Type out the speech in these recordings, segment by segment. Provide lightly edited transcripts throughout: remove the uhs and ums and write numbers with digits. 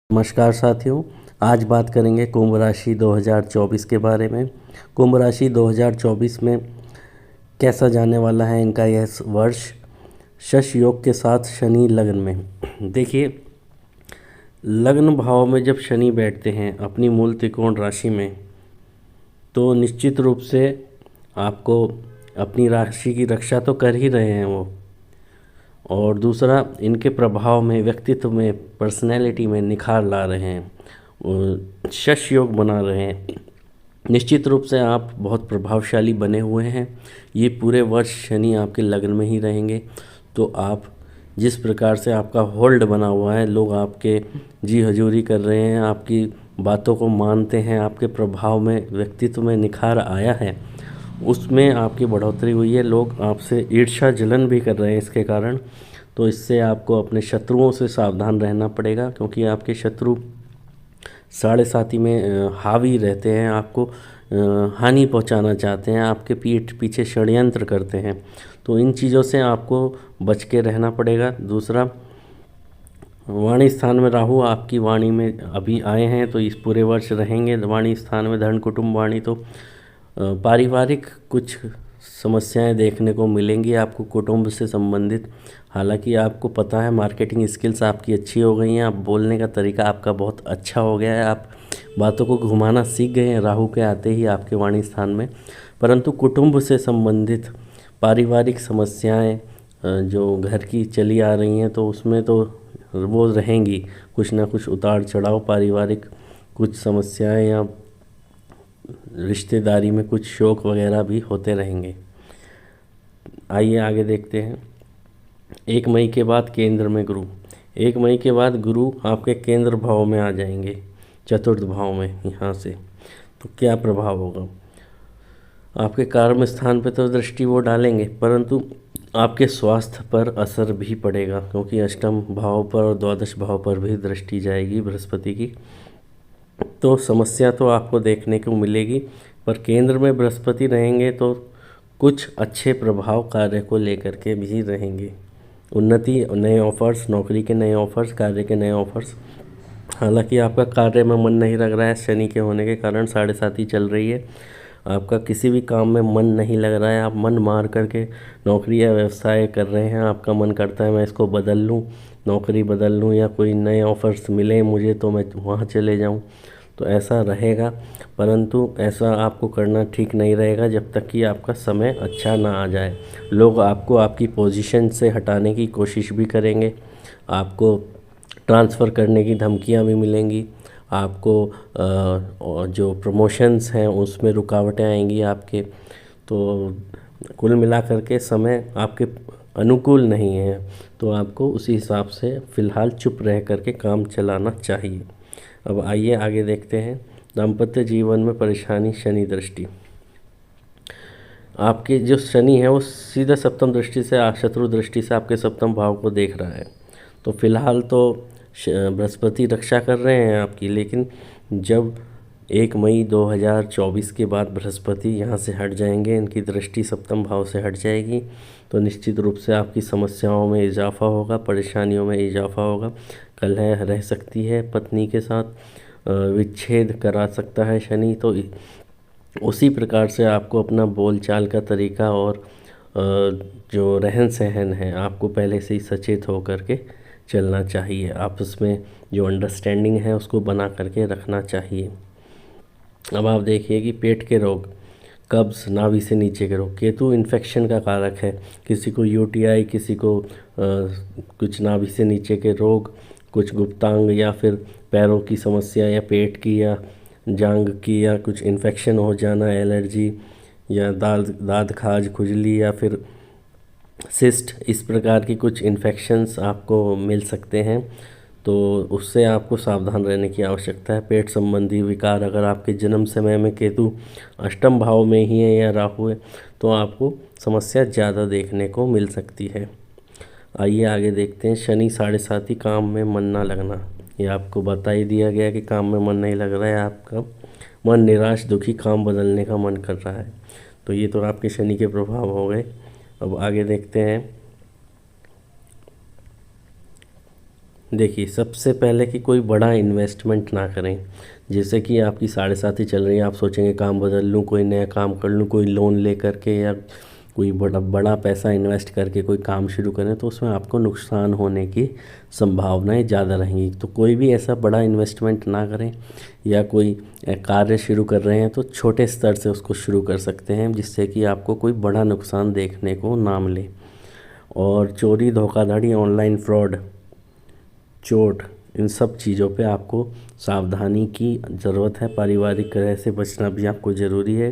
नमस्कार साथियों, आज बात करेंगे कुंभ राशि 2024 के बारे में। कुंभ राशि 2024 में कैसा जाने वाला है इनका यह वर्ष, शश योग के साथ शनि लग्न में। देखिए, लग्न भाव में जब शनि बैठते हैं अपनी मूल त्रिकोण राशि में, तो निश्चित रूप से आपको अपनी राशि की रक्षा तो कर ही रहे हैं वो, और दूसरा इनके प्रभाव में, व्यक्तित्व में, पर्सनैलिटी में निखार ला रहे हैं, शश योग बना रहे हैं। निश्चित रूप से आप बहुत प्रभावशाली बने हुए हैं। ये पूरे वर्ष शनि आपके लग्न में ही रहेंगे, तो आप जिस प्रकार से आपका होल्ड बना हुआ है, लोग आपके जी हजूरी कर रहे हैं, आपकी बातों को मानते हैं, आपके प्रभाव में, व्यक्तित्व में निखार आया है, उसमें आपकी बढ़ोतरी हुई है। लोग आपसे ईर्ष्या जलन भी कर रहे हैं इसके कारण। तो इससे आपको अपने शत्रुओं से सावधान रहना पड़ेगा, क्योंकि आपके शत्रु साढ़े साथी में हावी रहते हैं, आपको हानि पहुंचाना चाहते हैं, आपके पीठ पीछे षड्यंत्र करते हैं। तो इन चीज़ों से आपको बच के रहना पड़ेगा। दूसरा, वाणी स्थान में राहु आपकी वाणी में अभी आए हैं, तो इस पूरे वर्ष रहेंगे वाणी स्थान में। धन कुटुंब वाणी, तो पारिवारिक कुछ समस्याएं देखने को मिलेंगी आपको कुटुंब से संबंधित। हालांकि आपको पता है मार्केटिंग स्किल्स आपकी अच्छी हो गई हैं, आप बोलने का तरीका आपका बहुत अच्छा हो गया है, आप बातों को घुमाना सीख गए हैं राहु के आते ही आपके वाणी स्थान में। परंतु कुटुंब से संबंधित पारिवारिक समस्याएं जो घर की चली आ रही हैं, तो उसमें तो वो रहेंगी, कुछ ना कुछ उतार चढ़ाव, पारिवारिक कुछ समस्याएं या रिश्तेदारी में कुछ शोक वगैरह भी होते रहेंगे। आइए आगे देखते हैं। 1 मई के बाद केंद्र में गुरु, 1 मई के बाद गुरु आपके केंद्र भाव में आ जाएंगे, चतुर्थ भाव में यहाँ से। तो क्या प्रभाव होगा? आपके कर्म स्थान पर तो दृष्टि वो डालेंगे, परंतु आपके स्वास्थ्य पर असर भी पड़ेगा, क्योंकि अष्टम भाव पर और द्वादश भाव पर भी दृष्टि जाएगी बृहस्पति की। तो समस्या तो आपको देखने को मिलेगी, पर केंद्र में बृहस्पति रहेंगे तो कुछ अच्छे प्रभाव कार्य को लेकर के भी रहेंगे। उन्नति, नए ऑफर्स, नौकरी के नए ऑफर्स, कार्य के नए ऑफर्स। हालांकि आपका कार्य में मन नहीं लग रहा है, शनि के होने के कारण साढ़े साती चल रही है, आपका किसी भी काम में मन नहीं लग रहा है, आप मन मार करके नौकरी या व्यवसाय कर रहे हैं, आपका मन करता है मैं इसको बदल लूँ, नौकरी बदल लूँ, या कोई नए ऑफर्स मिले मुझे तो मैं वहाँ चले जाऊँ, तो ऐसा रहेगा। परंतु ऐसा आपको करना ठीक नहीं रहेगा जब तक कि आपका समय अच्छा ना आ जाए। लोग आपको आपकी पोजीशन से हटाने की कोशिश भी करेंगे, आपको ट्रांसफ़र करने की धमकियां भी मिलेंगी, आपको जो प्रमोशंस हैं उसमें रुकावटें आएंगी आपके। तो कुल मिलाकर के समय आपके अनुकूल नहीं है, तो आपको उसी हिसाब से फ़िलहाल चुप रह करके काम चलाना चाहिए। अब आइए आगे देखते हैं। दाम्पत्य जीवन में परेशानी, शनि दृष्टि। आपके जो शनि है वो सीधा सप्तम दृष्टि से, शत्रु दृष्टि से आपके सप्तम भाव को देख रहा है। तो फिलहाल तो बृहस्पति रक्षा कर रहे हैं आपकी, लेकिन जब 1 मई 2024 के बाद बृहस्पति यहाँ से हट जाएंगे, इनकी दृष्टि सप्तम भाव से हट जाएगी, तो निश्चित रूप से आपकी समस्याओं में इजाफा होगा, परेशानियों में इजाफा होगा। कलह रह सकती है पत्नी के साथ, विच्छेद करा सकता है शनि। तो उसी प्रकार से आपको अपना बोलचाल का तरीका और जो रहन सहन है, आपको पहले से ही सचेत होकर के चलना चाहिए। आपस में जो अंडरस्टैंडिंग है उसको बना करके रखना चाहिए। अब आप देखिए कि पेट के रोग, कब्ज़, नाभि से नीचे के रोग, केतु इन्फेक्शन का कारक है। किसी को यूटीआई, किसी को कुछ नाभि से नीचे के रोग, कुछ गुप्तांग या फिर पैरों की समस्या, या पेट की या जांघ की, या कुछ इन्फेक्शन हो जाना, एलर्जी या दाद खाज, खुजली या फिर सिस्ट, इस प्रकार की कुछ इन्फेक्शंस आपको मिल सकते हैं। तो उससे आपको सावधान रहने की आवश्यकता है। पेट संबंधी विकार, अगर आपके जन्म समय में केतु अष्टम भाव में ही है या राहु है, तो आपको समस्या ज़्यादा देखने को मिल सकती है। आइए आगे देखते हैं। शनि साढ़े साथी, काम में मन ना लगना। ये आपको बता ही दिया गया कि काम में मन नहीं लग रहा है, आपका मन निराश, दुखी, काम बदलने का मन कर रहा है। तो ये तो आपके शनि के प्रभाव हो गए। अब आगे देखते हैं। देखिए, सबसे पहले कि कोई बड़ा इन्वेस्टमेंट ना करें। जैसे कि आपकी 7.5 चल रही है, आप सोचेंगे काम बदल लूँ, कोई नया काम कर लूँ, कोई लोन ले करके या कोई बड़ा बड़ा पैसा इन्वेस्ट करके कोई काम शुरू करें, तो उसमें आपको नुकसान होने की संभावनाएं ज़्यादा रहेंगी। तो कोई भी ऐसा बड़ा इन्वेस्टमेंट ना करें, या कोई कार्य शुरू कर रहे हैं तो छोटे स्तर से उसको शुरू कर सकते हैं, जिससे कि आपको कोई बड़ा नुकसान देखने को ना मिले। और चोरी, धोखाधड़ी, ऑनलाइन फ्रॉड, चोट, इन सब चीज़ों पे आपको सावधानी की ज़रूरत है। पारिवारिक कलह से बचना भी आपको ज़रूरी है।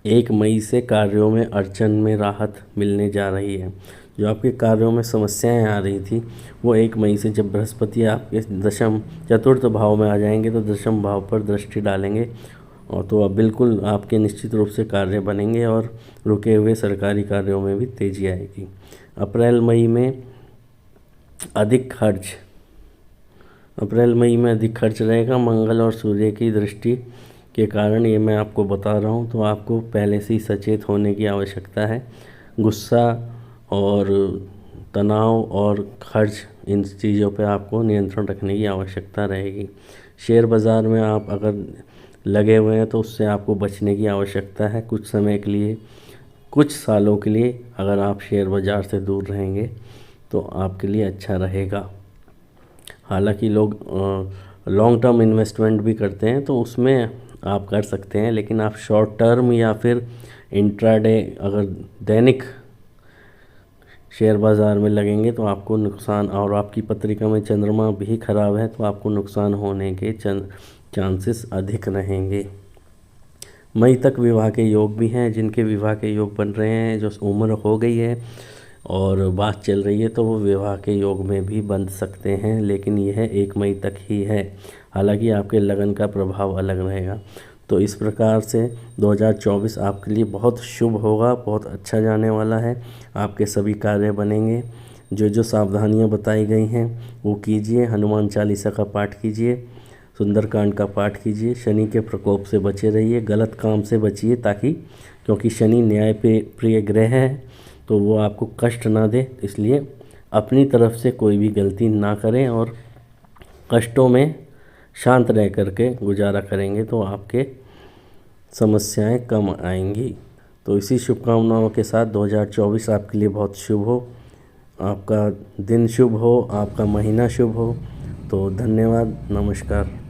1 मई से कार्यों में अड़चन में राहत मिलने जा रही है। जो आपके कार्यों में समस्याएं आ रही थी, वो 1 मई से जब बृहस्पति आपके दशम चतुर्थ भाव में आ जाएंगे तो दशम भाव पर दृष्टि डालेंगे, और तो अब बिल्कुल आपके निश्चित रूप से कार्य बनेंगे और रुके हुए सरकारी कार्यों में भी तेज़ी आएगी। अप्रैल मई में अधिक खर्च अप्रैल मई में अधिक खर्च रहेगा। मंगल और सूर्य की दृष्टि के कारण ये मैं आपको बता रहा हूँ, तो आपको पहले से ही सचेत होने की आवश्यकता है। गुस्सा और तनाव और खर्च, इन चीज़ों पे आपको नियंत्रण रखने की आवश्यकता रहेगी। शेयर बाज़ार में आप अगर लगे हुए हैं तो उससे आपको बचने की आवश्यकता है। कुछ समय के लिए, कुछ सालों के लिए अगर आप शेयर बाज़ार से दूर रहेंगे तो आपके लिए अच्छा रहेगा। हालांकि लोग लॉन्ग टर्म इन्वेस्टमेंट भी करते हैं, तो उसमें आप कर सकते हैं, लेकिन आप शॉर्ट टर्म या फिर इंट्राडे अगर दैनिक शेयर बाज़ार में लगेंगे तो आपको नुकसान, और आपकी पत्रिका में चंद्रमा भी खराब है तो आपको नुकसान होने के चांसेस अधिक रहेंगे। मई तक विवाह के योग भी हैं। जिनके विवाह के योग बन रहे हैं, जो उम्र हो गई है और बात चल रही है, तो वो विवाह के योग में भी बन सकते हैं, लेकिन यह 1 मई तक ही है। हालांकि आपके लगन का प्रभाव अलग रहेगा। तो इस प्रकार से 2024 आपके लिए बहुत शुभ होगा, बहुत अच्छा जाने वाला है। आपके सभी कार्य बनेंगे। जो जो सावधानियां बताई गई हैं वो कीजिए। हनुमान चालीसा का पाठ कीजिए, सुंदरकांड का पाठ कीजिए। शनि के प्रकोप से बचे रहिए, गलत काम से बचिए, ताकि क्योंकि शनि न्याय पे प्रिय ग्रह है तो वो आपको कष्ट ना दे। इसलिए अपनी तरफ से कोई भी गलती ना करें और कष्टों में शांत रह करके गुजारा करेंगे तो आपके समस्याएं कम आएंगी। तो इसी शुभकामनाओं के साथ 2024 आपके लिए बहुत शुभ हो। आपका दिन शुभ हो, आपका महीना शुभ हो। तो धन्यवाद, नमस्कार।